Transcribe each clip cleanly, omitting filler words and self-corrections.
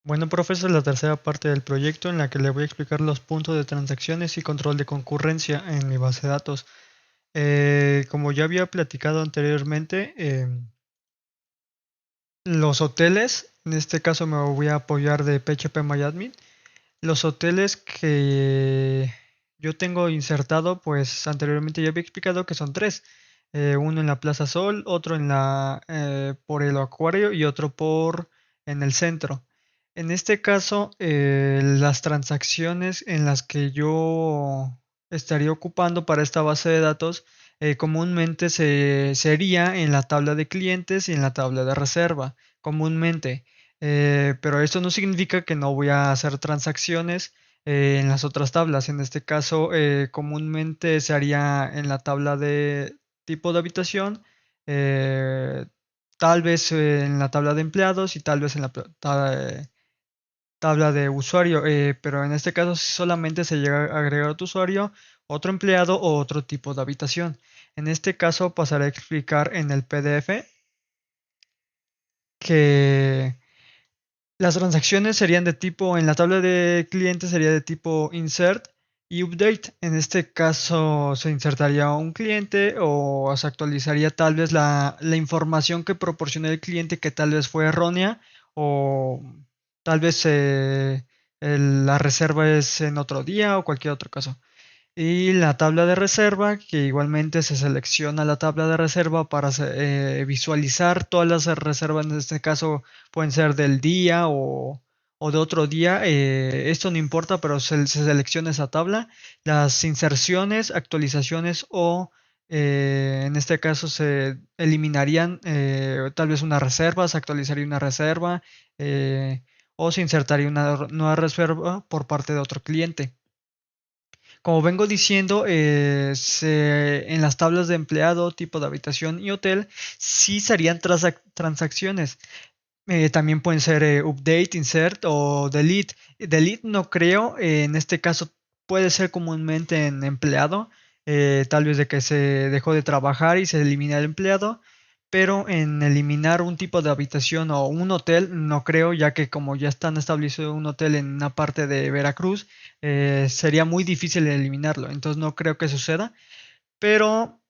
Bueno, profe, esta es la tercera parte del proyecto en la que le voy a explicar los puntos de transacciones y control de concurrencia en mi base de datos. Como ya había platicado anteriormente, los hoteles, en este caso me voy a apoyar de PHP los hoteles que yo tengo insertado, pues anteriormente ya había explicado que son tres. Uno en la Plaza Sol, otro por el Acuario y otro en el centro. En este caso, las transacciones en las que yo estaría ocupando para esta base de datos comúnmente sería en la tabla de clientes y en la tabla de reserva, comúnmente. Pero esto no significa que no voy a hacer transacciones en las otras tablas. En este caso, comúnmente se haría en la tabla de tipo de habitación, eh, tal vez en la tabla de empleados y tal vez en la tabla de usuario. Pero en este caso solamente se llega a agregar otro usuario, otro empleado o otro tipo de habitación. En este caso pasaré a explicar en el PDF que las transacciones serían de tipo, en la tabla de clientes sería de tipo insert y update. En este caso se insertaría un cliente o se actualizaría tal vez la información que proporcionó el cliente que tal vez fue errónea o tal vez la reserva es en otro día o cualquier otro caso. Y la tabla de reserva, que igualmente se selecciona la tabla de reserva para visualizar todas las reservas, en este caso pueden ser del día o de otro día, esto no importa, pero se selecciona esa tabla. Las inserciones, actualizaciones o en este caso se eliminarían tal vez una reserva, se actualizaría una reserva o se insertaría una nueva reserva por parte de otro cliente. Como vengo diciendo, en las tablas de empleado, tipo de habitación y hotel, sí serían transacciones. También pueden ser update, insert o delete. Delete no creo, en este caso puede ser comúnmente en empleado, tal vez de que se dejó de trabajar y se elimina el empleado, pero en eliminar un tipo de habitación o un hotel no creo, ya que como ya están establecido un hotel en una parte de Veracruz, sería muy difícil eliminarlo, entonces no creo que suceda, pero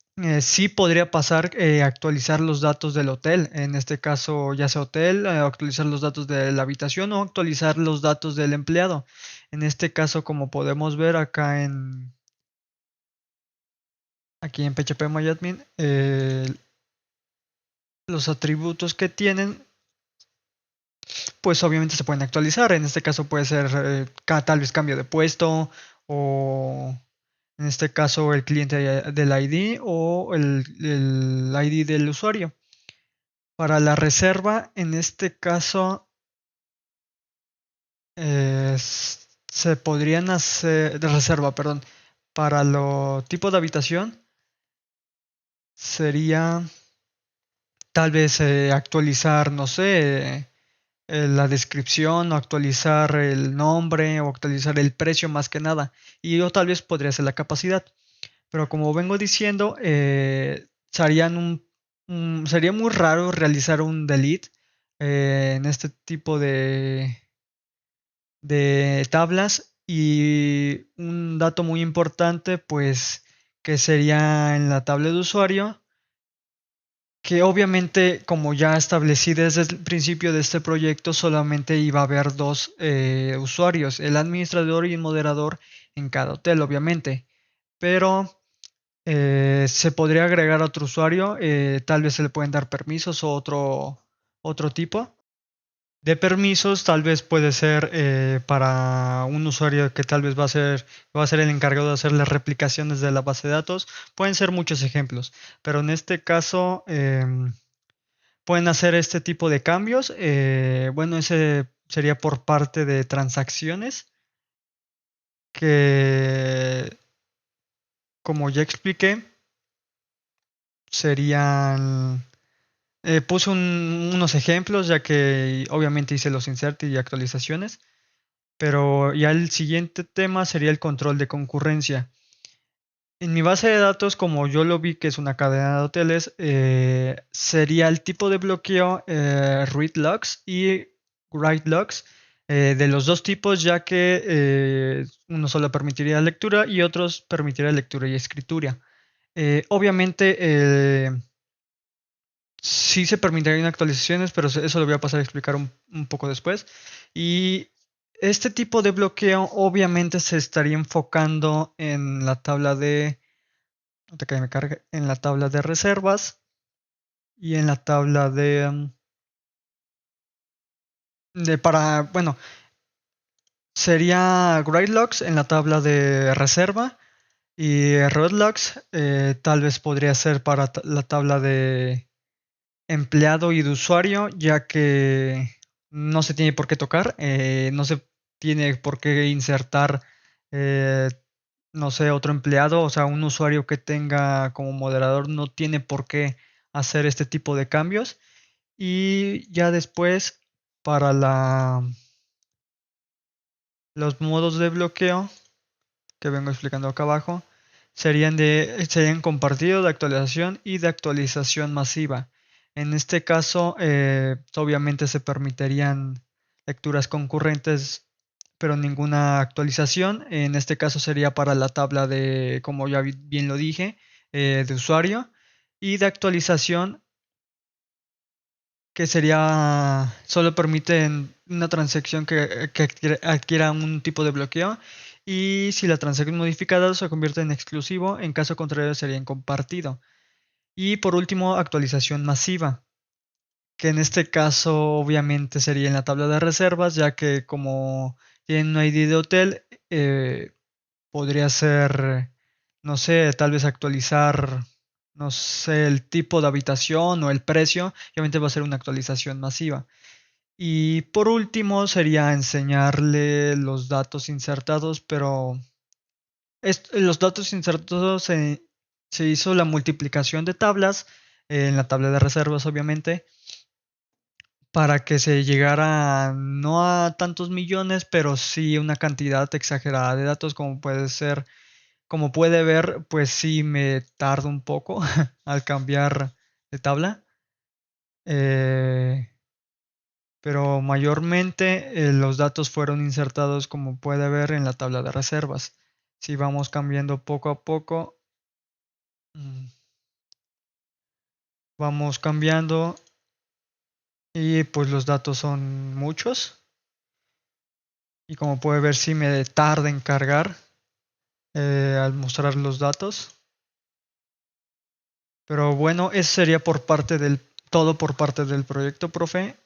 sí podría pasar actualizar los datos del hotel, en este caso ya sea hotel, actualizar los datos de la habitación o actualizar los datos del empleado. En este caso, como podemos ver aquí en PHP los atributos que tienen pues obviamente se pueden actualizar. En este caso puede ser tal vez cambio de puesto o en este caso el cliente del ID o el ID del usuario. Para la reserva, en este caso se podrían hacer de reserva, perdón. Para lo tipo de habitación sería tal vez actualizar, no sé, la descripción o actualizar el nombre o actualizar el precio más que nada. Y yo tal vez podría ser la capacidad. Pero como vengo diciendo, sería muy raro realizar un delete en este tipo de tablas. Y un dato muy importante, pues, que sería en la tabla de usuario que obviamente, como ya establecí desde el principio de este proyecto, solamente iba a haber dos usuarios, el administrador y el moderador en cada hotel, obviamente. Pero se podría agregar otro usuario, tal vez se le pueden dar permisos o otro tipo. De permisos, tal vez puede ser para un usuario que tal vez va a ser el encargado de hacer las replicaciones de la base de datos. Pueden ser muchos ejemplos, pero en este caso pueden hacer este tipo de cambios. Bueno, ese sería por parte de transacciones que, como ya expliqué, serían... puse unos ejemplos ya que obviamente hice los insert y actualizaciones, pero ya el siguiente tema sería el control de concurrencia. En mi base de datos, como yo lo vi que es una cadena de hoteles, sería el tipo de bloqueo read logs y write logs. de los dos tipos, ya que uno solo permitiría lectura y otros permitiría lectura y escritura. Obviamente, sí se permitirían actualizaciones, pero eso lo voy a pasar a explicar un poco después. Y este tipo de bloqueo obviamente se estaría enfocando en la tabla de, ahorita que me cargue, en la tabla de reservas y en la tabla bueno, sería write en la tabla de reserva y readlocks tal vez podría ser para la tabla de empleado y de usuario, ya que no se tiene por qué tocar, no se tiene por qué insertar, eh, no sé, otro empleado, o sea, un usuario que tenga como moderador no tiene por qué hacer este tipo de cambios. Y ya después, para los modos de bloqueo que vengo explicando acá abajo, serían compartido, de actualización y de actualización masiva. En este caso, obviamente se permitirían lecturas concurrentes, pero ninguna actualización. En este caso sería para la tabla de, como ya bien lo dije, de usuario. Y de actualización, que sería, solo permiten una transacción que adquiera un tipo de bloqueo, y si la transacción modificada se convierte en exclusivo, en caso contrario sería en compartido. Y por último, actualización masiva, que en este caso obviamente sería en la tabla de reservas, ya que como tiene un ID de hotel, podría ser, no sé, tal vez actualizar, no sé, el tipo de habitación o el precio, y obviamente va a ser una actualización masiva. Y por último sería enseñarle los datos insertados, pero los datos insertados se hizo la multiplicación de tablas, en la tabla de reservas obviamente, para que se llegara no a tantos millones, pero sí una cantidad exagerada de datos, como puede ver, pues sí me tarda un poco al cambiar de tabla. Eh, pero mayormente los datos fueron insertados, como puede ver, en la tabla de reservas. Si vamos cambiando poco a poco, mm, vamos cambiando, y pues los datos son muchos, y como puede ver sí me tarda en cargar al mostrar los datos. Pero bueno, eso sería todo por parte del proyecto, profe.